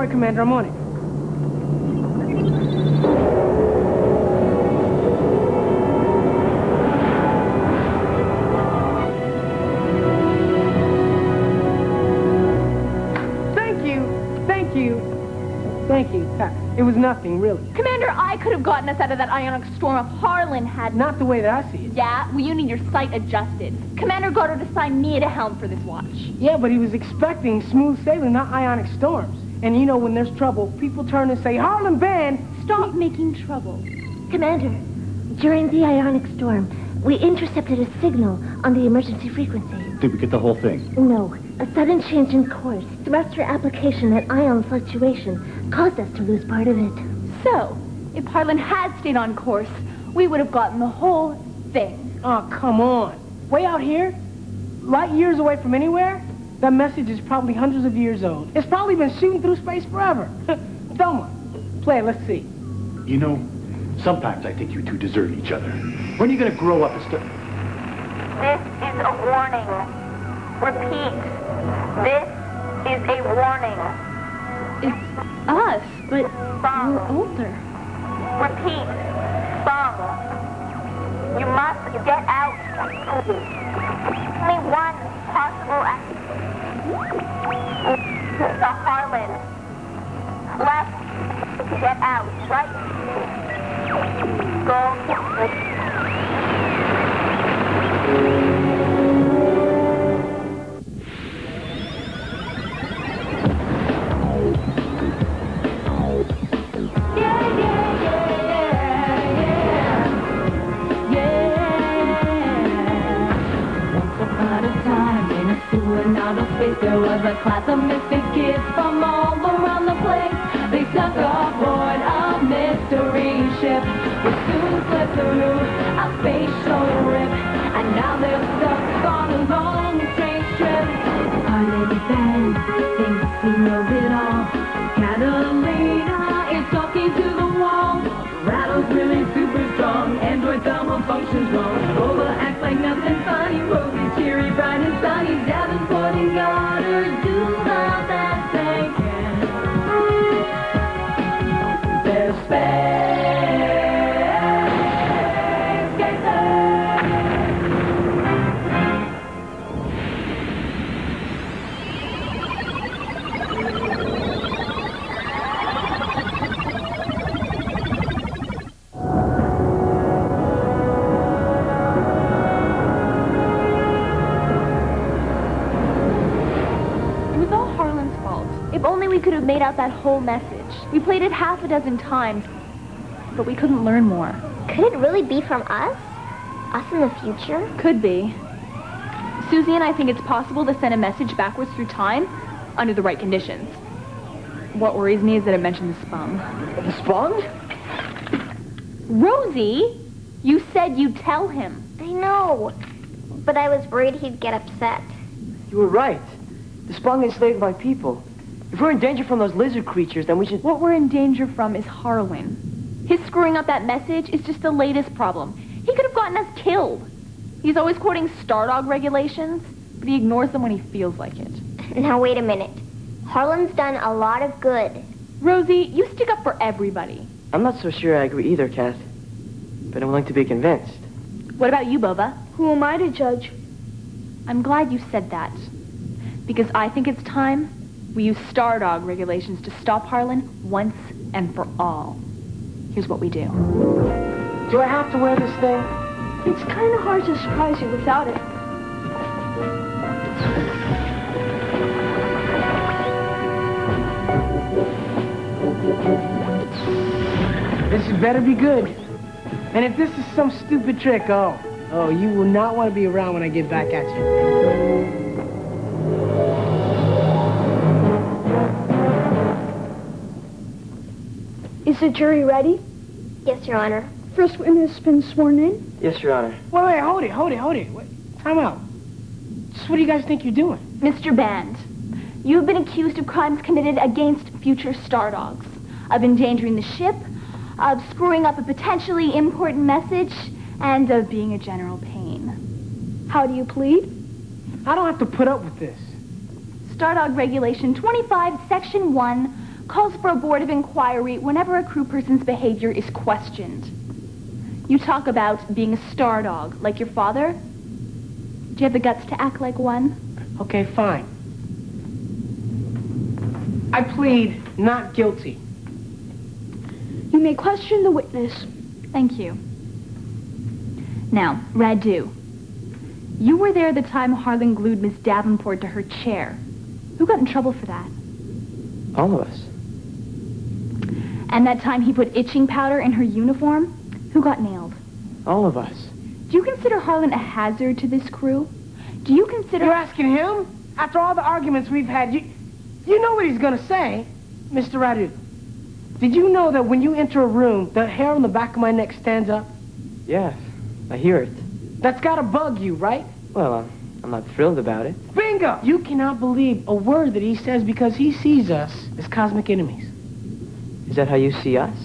worry, Commander. I'm on it. Thank you. It was nothing, really. Commander, I could have gotten us out of that ionic storm if Harlan had... Not the way that I see it. Yeah? Well, you need your sight adjusted. Commander Goddard assigned me to helm for this watch. Yeah, but he was expecting smooth sailing, not ionic storms. And you know, when there's trouble, people turn and say, Harlan banned. Stop making trouble. Commander, during the ionic storm, we intercepted a signal on the emergency frequency. Did we get the whole thing? No. A sudden change in course, thruster application and ion fluctuation caused us to lose part of it. So, if Harlan had stayed on course, we would have gotten the whole thing. Oh, come on. Way out here? Light years away from anywhere? That message is probably hundreds of years old. It's probably been shooting through space forever. Thelma, play it, let's see. You know, sometimes I think you two deserve each other. When are you going to grow up and stuff? This is a warning. Repeat. This is a warning. It's us, but Spung. we're older. Repeat. Spung. You must get out. Only one possible the Harlan. Left. Get out. Right. Go. There was a class of misfit kids from all around the place. They snuck aboard a mystery ship, which soon slipped through a spatial rip, and now they're stuck on a long strange trip. Our lady band thinks he knows it all. Catalina is talking to the wall. Rattle's really super strong. Android Thelma functions wrong. Boba acts like nothing funny. Rosie's cheery, bright and sunny. Davenport and Goddard do the best they can. They're space If only we could have made out that whole message. We played it half a dozen times, but we couldn't learn more. Could it really be from us? Us in the future? Could be. Susie and I think it's possible to send a message backwards through time under the right conditions. What worries me is that it mentioned the Spung. The Spung? Rosie, you said you'd tell him. I know, but I was worried he'd get upset. You were right. The Spung enslaved my people. If we're in danger from those lizard creatures, then we should... What we're in danger from is Harlan. His screwing up that message is just the latest problem. He could have gotten us killed. He's always quoting Stardog regulations, but he ignores them when he feels like it. Now, wait a minute. Harlan's done a lot of good. Rosie, you stick up for everybody. I'm not so sure I agree either, Kath. But I'm willing to be convinced. What about you, Boba? Who am I to judge? I'm glad you said that. Because I think it's time we use Stardog regulations to stop Harlan once and for all. Here's what we do. Do I have to wear this thing? It's kind of hard to surprise you without it. This had better be good. And if this is some stupid trick, oh, you will not want to be around when I get back at you. Is the jury ready? Yes, Your Honor. First witness has been sworn in? Yes, Your Honor. Wait, hold it. Wait, time out. Just what do you guys think you're doing? Mr. Band, you have been accused of crimes committed against future Stardogs, of endangering the ship, of screwing up a potentially important message, and of being a general pain. How do you plead? I don't have to put up with this. Stardog Regulation 25, Section 1 calls for a board of inquiry whenever a crew person's behavior is questioned. You talk about being a star dog, like your father. Do you have the guts to act like one? Okay, fine. I plead not guilty. You may question the witness. Thank you. Now, Radu, you were there the time Harlan glued Miss Davenport to her chair. Who got in trouble for that? All of us. And that time he put itching powder in her uniform? Who got nailed? All of us. Do you consider Harlan a hazard to this crew? Do you consider... You're asking him? After all the arguments we've had, you know what he's gonna say, Mr. Radu. Did you know that when you enter a room, the hair on the back of my neck stands up? Yes, I hear it. That's gotta bug you, right? Well, I'm not thrilled about it. Bingo! You cannot believe a word that he says because he sees us as cosmic enemies. Is that how you see us?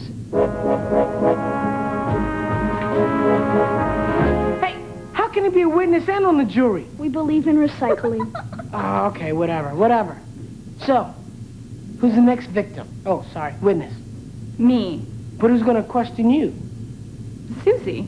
Hey, how can he be a witness and on the jury? We believe in recycling. Oh, okay, whatever. So, who's the next victim? Oh, sorry, witness. Me. But who's gonna question you? Susie.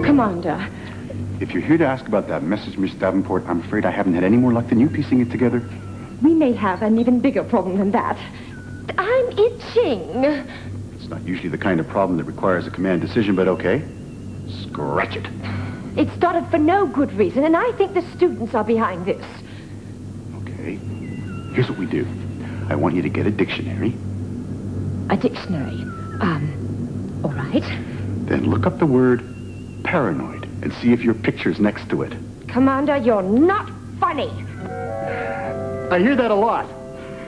Commander. If you're here to ask about that message, Miss Davenport, I'm afraid I haven't had any more luck than you piecing it together. We may have an even bigger problem than that. I'm itching. It's not usually the kind of problem that requires a command decision, but okay. Scratch it. It started for no good reason, and I think the students are behind this. Okay. Here's what we do. I want you to get a dictionary. A dictionary. All right. Then look up the word paranoid and see if your picture's next to it. Commander, you're not funny. I hear that a lot.